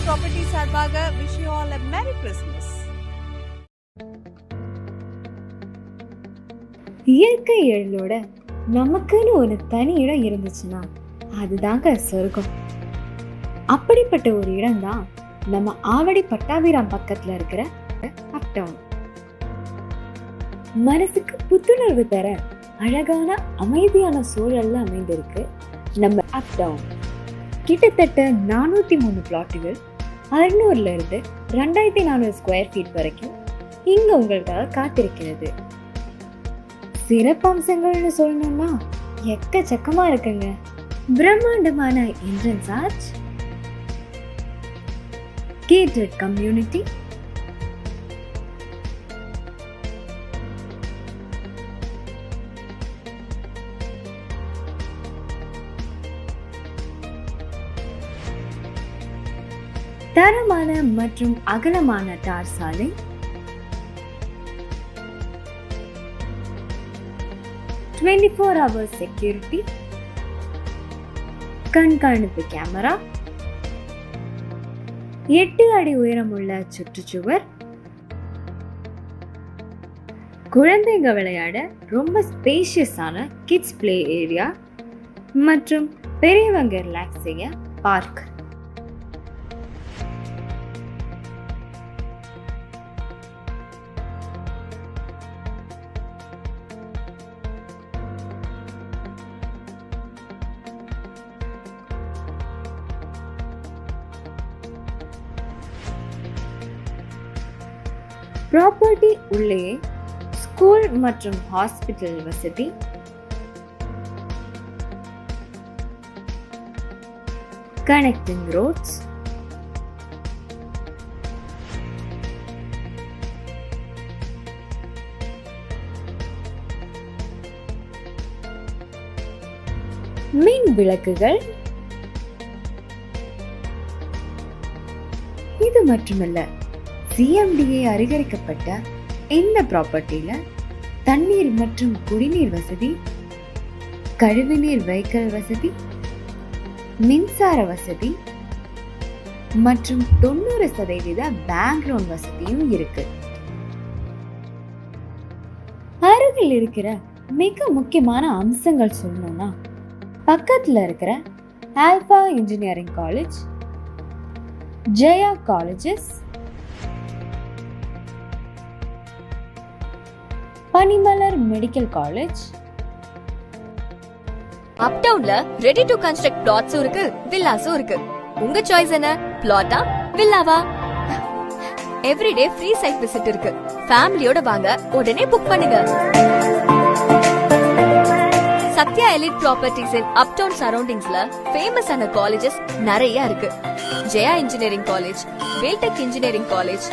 Property சார்பாக wish you all a merry Christmas. இயற்கை எழிலோட நமக்குன்னு ஒரு தனி இடம் இருந்துச்சுன்னா அதுதாங்க சொர்க்கம். அப்படிப்பட்ட ஒரு இடம் தான் நம்ம ஆவடி பட்டாபிராம் பக்கத்துல இருக்கிற அப்டவுன். மனசுக்கு புத்துணர்வு தர அழகான அமைதியான சூழல்ல அமைந்திருக்கு நம்ம அப்டவுன். கிட்டத்தட்ட 403 பிளாட்டுகள் 600ல இருந்து 2400 ஸ்கொயர் ஃபீட் வரைக்கும் இங்க உங்களுக்காக காத்திருக்கிறது. சிறப்பம்சங்கள்னு சொல்லணும்னா எக்கச்சக்கமா இருக்குங்க. பிரம்மாண்டமான என்ட்ரன்ஸ் ஆர்ச், கேட்டட் கம்யூனிட்டி, தரமான மற்றும் அகலமான தார் சாலை, hours செக்யூரிட்டி, கண்காணிப்பு கேமரா, 8 அடி உயரமுள்ள சுற்றுச்சுவர், குழந்தைங்க விளையாட ரொம்ப ஸ்பேஷியஸான கிட்ஸ் பிளே ஏரியா மற்றும் பெரியவங்க ரிலாக்ஸ் செய்ய பார்க். ப்ராப்பர்ட்டி உள்ளே ஸ்கூல் மற்றும் ஹாஸ்பிட்டல் வசதி, கனெக்டிங் ரோட்ஸ், மின் விளக்குகள். இது மட்டுமல்ல, CMDA அங்கீகரிக்கப்பட்ட இந்த ப்ராப்பர்ட்டியில தண்ணீர் மற்றும் குடிநீர் வசதி, கழிவுநீர் வைக்கல் வசதி, மின்சார வசதி மற்றும் 90% பேங்க் லோன் வசதியும் இருக்கு. அருகில் இருக்கிற மிக முக்கியமான அம்சங்கள் சொல்லணும்னா, பக்கத்துல இருக்கிற Alpha engineering college, Jaya colleges, Panimalar medical college. அப்டவுன்ல ரெடி டு கன்ஸ்ட்ரக்ட் பிளாட்ஸும் இருக்கு, வில்லாஸும் இருக்கு. உங்க சாய்ஸ் என்ன? பிளாட்டா வில்லாவா? எவ்ரிடே ஃப்ரீ சைட் விசிட் இருக்கு. ஃபேமிலியோட வாங்க, உடனே புக் பண்ணுங்க. Sathya elite properties in uptown சரௌண்டிங்ஸ்ல ஃபேமஸான காலேஜஸ் நிறைய இருக்கு. Jaya engineering college, Veltech engineering college,